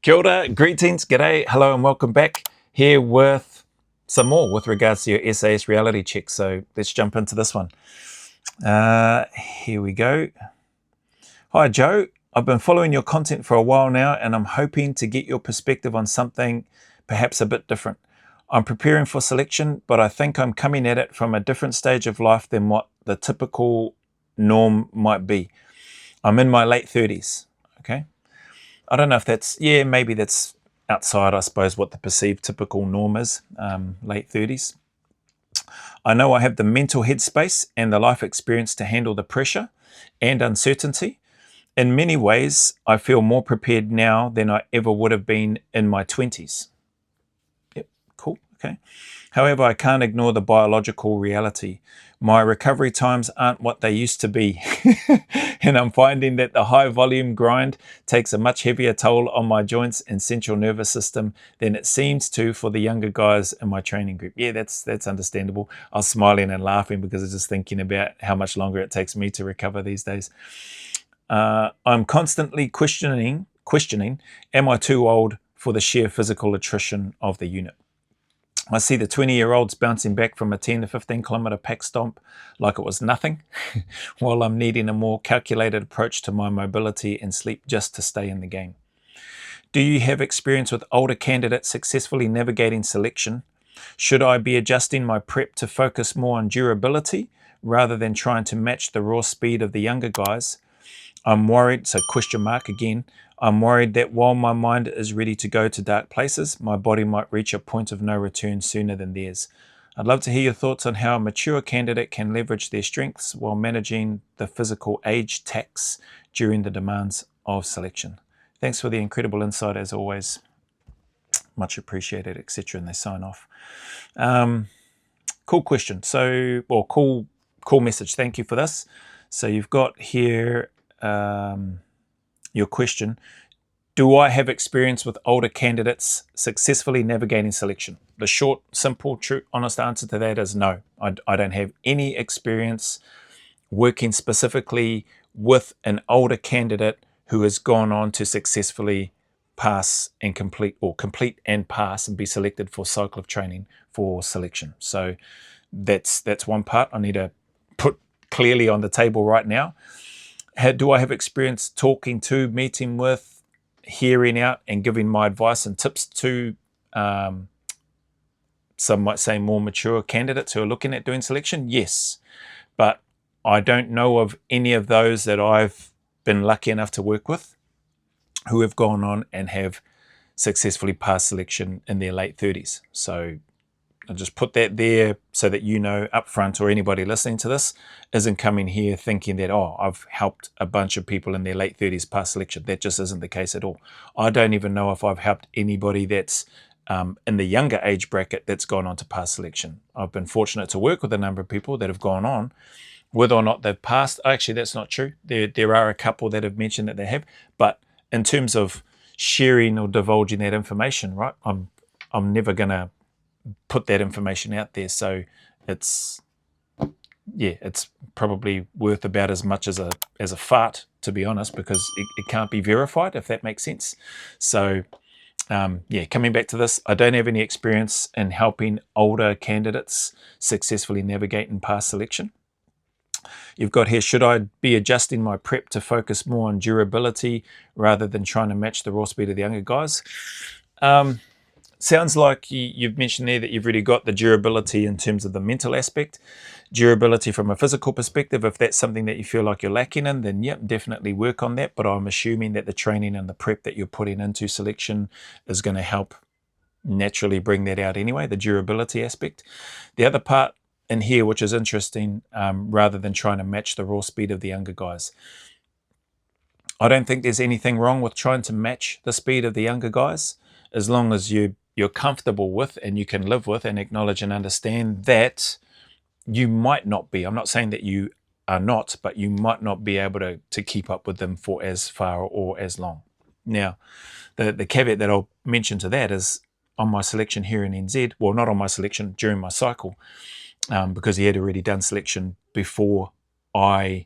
Kia ora, greetings, g'day, hello and welcome back here with some more with regards to your SAS reality check. So let's jump into this one. Here we go. Hi Joe, I've been following your content for a while now and I'm hoping to get your perspective on something perhaps a bit different. I'm preparing for selection, but I think I'm coming at it from a different stage of life than what the typical norm might be. I'm in my late 30s, okay? I don't know if that's, yeah, maybe that's outside, I suppose, what the perceived typical norm is, late 30s. I know I have the mental headspace and the life experience to handle the pressure and uncertainty. In many ways, I feel more prepared now than I ever would have been in my 20s. Yep, cool, okay. However, I can't ignore the biological reality. My recovery times aren't what they used to be. And I'm finding that the high volume grind takes a much heavier toll on my joints and central nervous system than it seems to for the younger guys in my training group. Yeah, that's understandable. I was smiling and laughing because I was just thinking about how much longer it takes me to recover these days. I'm constantly questioning, am I too old for the sheer physical attrition of the unit? I see the 20-year-olds bouncing back from a 10 to 15 kilometre pack stomp like it was nothing, while I'm needing a more calculated approach to my mobility and sleep just to stay in the game. Do you have experience with older candidates successfully navigating selection? Should I be adjusting my prep to focus more on durability rather than trying to match the raw speed of the younger guys? I'm worried, so question mark again, I'm worried that while my mind is ready to go to dark places, my body might reach a point of no return sooner than theirs. I'd love to hear your thoughts on how a mature candidate can leverage their strengths while managing the physical age tax during the demands of selection. Thanks for the incredible insight as always. Much appreciated, etc. And they sign off. Cool question. So, well, cool message. Thank you for this. So you've got here your question. Do I have experience with older candidates successfully navigating selection? The short, simple, true, honest answer to that is no. I don't have any experience working specifically with an older candidate who has gone on to successfully pass and complete and pass and be selected for cycle of training for selection. So that's one part I need to put clearly on the table right now. Do I have experience talking to, meeting with, hearing out and giving my advice and tips to some might say more mature candidates who are looking at doing selection? Yes, but I don't know of any of those that I've been lucky enough to work with who have gone on and have successfully passed selection in their late 30s. So I'll just put that there so that you know up front, or anybody listening to this isn't coming here thinking that, oh, I've helped a bunch of people in their late 30s pass selection. That just isn't the case at all. I don't even know if I've helped anybody that's in the younger age bracket that's gone on to pass selection. I've been fortunate to work with a number of people that have gone on. Whether or not they've passed, actually, that's not true. There are a couple that have mentioned that they have, but in terms of sharing or divulging that information, right, I'm never going to put that information out there. So it's probably worth about as much as a fart, to be honest, because it can't be verified, if that makes sense. So coming back to this, I don't have any experience in helping older candidates successfully navigate and pass selection. You've got here, should I be adjusting my prep to focus more on durability rather than trying to match the raw speed of the younger guys? Sounds like you've mentioned there that you've really got the durability in terms of the mental aspect, durability from a physical perspective. If that's something that you feel like you're lacking in, then yep, definitely work on that. But I'm assuming that the training and the prep that you're putting into selection is going to help naturally bring that out anyway, the durability aspect. The other part in here, which is interesting, rather than trying to match the raw speed of the younger guys. I don't think there's anything wrong with trying to match the speed of the younger guys, as long as you're comfortable with and you can live with and acknowledge and understand that you might not be. I'm not saying that you are not, but you might not be able to keep up with them for as far or as long. Now, the caveat that I'll mention to that is on my selection here in NZ, well, not on my selection, during my cycle, because he had already done selection before I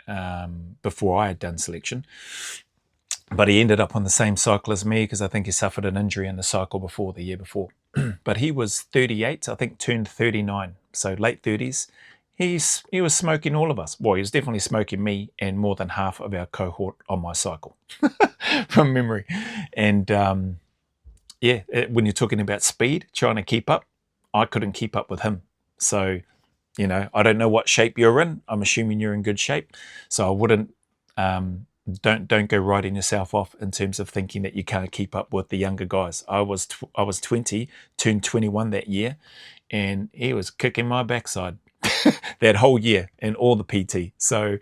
had done selection. but he ended up on the same cycle as me because I think he suffered an injury in the cycle before, the year before. But he was 38, I think turned 39, so late 30s. He was smoking all of us. Well, he was definitely smoking me and more than half of our cohort on my cycle from memory. And when you're talking about speed, trying to keep up, I couldn't keep up with him. So, I don't know what shape you're in. I'm assuming you're in good shape. So I wouldn't, don't go writing yourself off in terms of thinking that you can't keep up with the younger guys. I was 20, turned 21 that year, and he was kicking my backside that whole year and all the PT. So,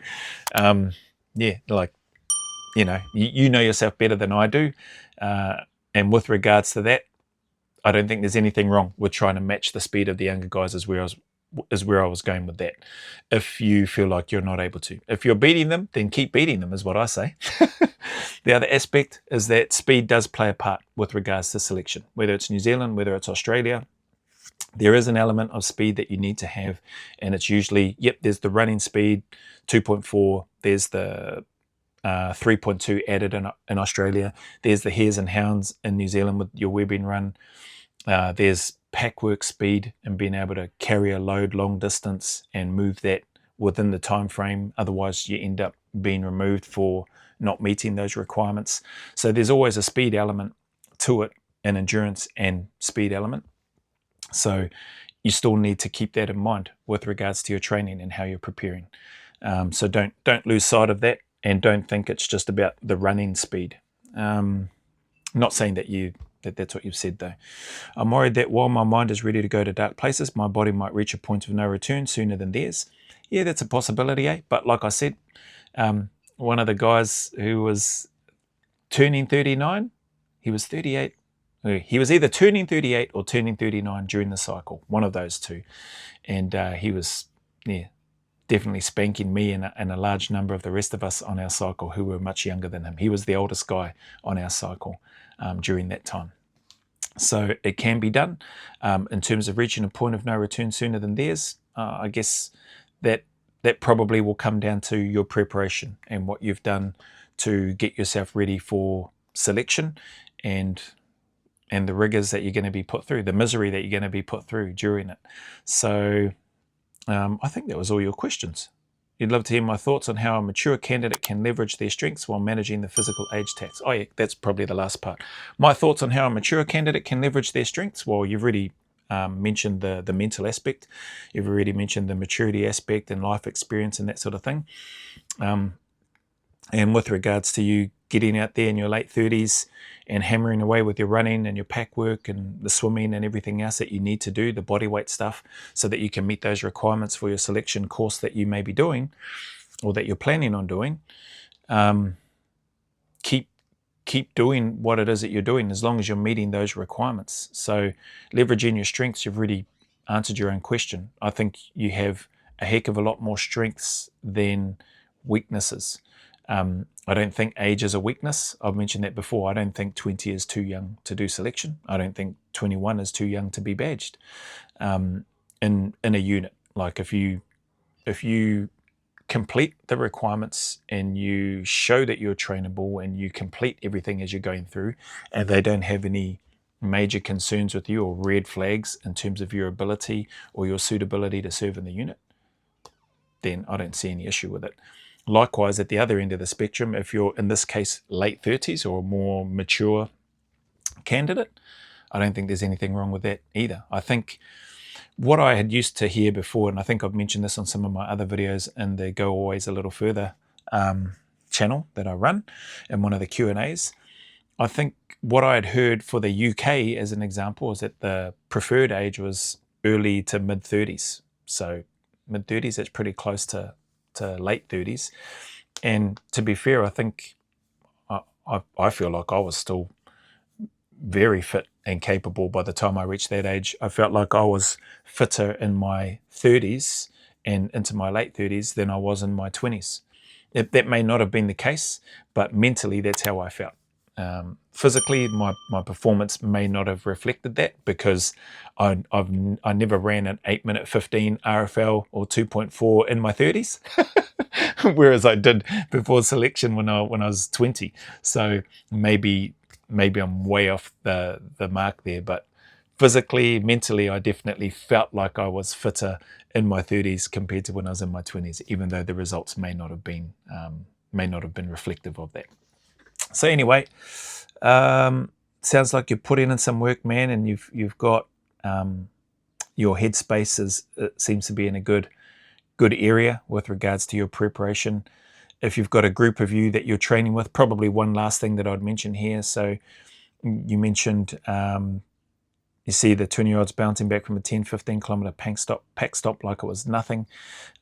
you know yourself better than I do. And with regards to that, I don't think there's anything wrong with trying to match the speed of the younger guys is where I was going with that. If you feel like you're not able to. If you're beating them, then keep beating them is what I say. The other aspect is that speed does play a part with regards to selection. Whether it's New Zealand, whether it's Australia, there is an element of speed that you need to have. And it's usually, there's the running speed, 2.4. There's the 3.2 added in Australia. There's the hares and hounds in New Zealand with your webbing run. There's pack work speed and being able to carry a load long distance and move that within the time frame. Otherwise, you end up being removed for not meeting those requirements. So there's always a speed element to it, an endurance and speed element. So you still need to keep that in mind with regards to your training and how you're preparing. So don't lose sight of that, and don't think it's just about the running speed. Not saying that's what you've said though. I'm worried that while my mind is ready to go to dark places, my body might reach a point of no return sooner than theirs. Yeah, that's a possibility, eh? But like I said, one of the guys who was turning 39, he was 38. He was either turning 38 or turning 39 during the cycle, one of those two. And he was, definitely spanking me and a large number of the rest of us on our cycle who were much younger than him. He was the oldest guy on our cycle during that time. So it can be done. In terms of reaching a point of no return sooner than theirs, I guess that probably will come down to your preparation and what you've done to get yourself ready for selection and the rigors that you're going to be put through, the misery that you're going to be put through during it. So I think that was all your questions. You'd love to hear my thoughts on how a mature candidate can leverage their strengths while managing the physical age tax. Oh yeah, that's probably the last part. My thoughts on how a mature candidate can leverage their strengths. Well, you've already mentioned the mental aspect. You've already mentioned the maturity aspect and life experience and that sort of thing. And with regards to you getting out there in your late 30s and hammering away with your running and your pack work and the swimming and everything else that you need to do, the body weight stuff, so that you can meet those requirements for your selection course that you may be doing or that you're planning on doing, keep doing what it is that you're doing as long as you're meeting those requirements. So leveraging your strengths, you've really answered your own question. I think you have a heck of a lot more strengths than weaknesses. I don't think age is a weakness. I've mentioned that before. I don't think 20 is too young to do selection. I don't think 21 is too young to be badged in a unit. Like if you complete the requirements and you show that you're trainable and you complete everything as you're going through, and they don't have any major concerns with you or red flags in terms of your ability or your suitability to serve in the unit, then I don't see any issue with it. Likewise, at the other end of the spectrum, if you're, in this case, late 30s or a more mature candidate, I don't think there's anything wrong with that either. I think what I had used to hear before, and I think I've mentioned this on some of my other videos in the Go Always a Little Further channel that I run in one of the Q&As, I think what I had heard for the UK as an example is that the preferred age was early to mid-30s. So mid-30s, that's pretty close to late 30s. And to be fair, I think I feel like I was still very fit and capable by the time I reached that age. I felt like I was fitter in my 30s and into my late 30s than I was in my 20s. That may not have been the case, but mentally that's how I felt. Physically, my performance may not have reflected that because I never ran an 8 minute 15 RFL or 2.4 in my 30s. whereas I did before selection when I was 20. So maybe I'm way off the mark there, but physically, mentally, I definitely felt like I was fitter in my 30s compared to when I was in my 20s, even though the results may not have been reflective of that. So anyway, sounds like you're putting in some work, man, and you've got your headspace seems to be in a good area with regards to your preparation. If you've got a group of you that you're training with, probably one last thing that I'd mention here. So you mentioned you see the 20-year-olds bouncing back from a 10, 15 kilometer pack stop like it was nothing.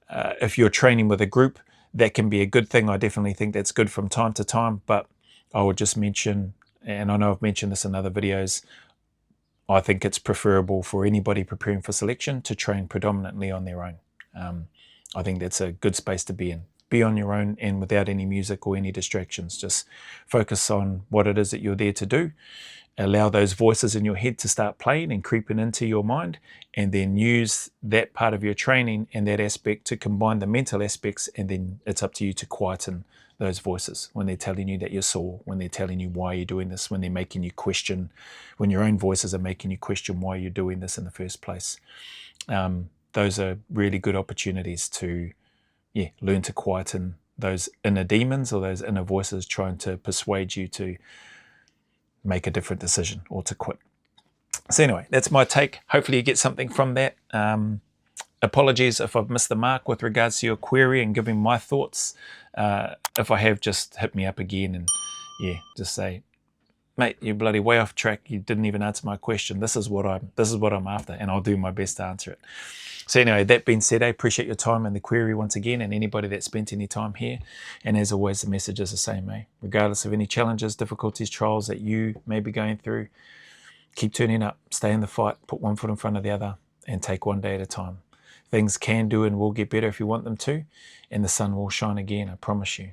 If you're training with a group, that can be a good thing. I definitely think that's good from time to time, but I would just mention, and I know I've mentioned this in other videos, I think it's preferable for anybody preparing for selection to train predominantly on their own. I think that's a good space to be in. Be on your own and without any music or any distractions. Just focus on what it is that you're there to do. Allow those voices in your head to start playing and creeping into your mind, and then use that part of your training and that aspect to combine the mental aspects, and then it's up to you to quieten those voices when they're telling you that you're sore, when they're telling you why you're doing this, when they're making you question, when your own voices are making you question why you're doing this in the first place. Those are really good opportunities to learn to quieten those inner demons or those inner voices trying to persuade you to make a different decision or to quit. So anyway, that's my take. Hopefully you get something from that. Apologies if I've missed the mark with regards to your query and giving my thoughts. If I have, just hit me up again and just say, mate, you're bloody way off track. You didn't even answer my question. This is what I'm after, and I'll do my best to answer it. So anyway, that being said, I appreciate your time and the query once again, and anybody that spent any time here. And as always, the message is the same, regardless of any challenges, difficulties, trials that you may be going through, keep turning up, stay in the fight, put one foot in front of the other, and take one day at a time. Things can do and will get better if you want them to, and the sun will shine again, I promise you.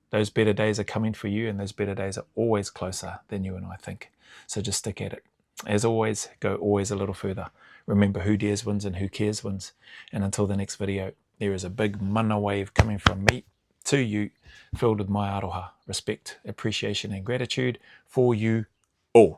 Those better days are coming for you, and those better days are always closer than you and I think. So just stick at it. As always, go always a little further. Remember, who dares wins and who cares wins. And until the next video, there is a big mana wave coming from me to you, filled with my aroha, respect, appreciation, and gratitude for you all.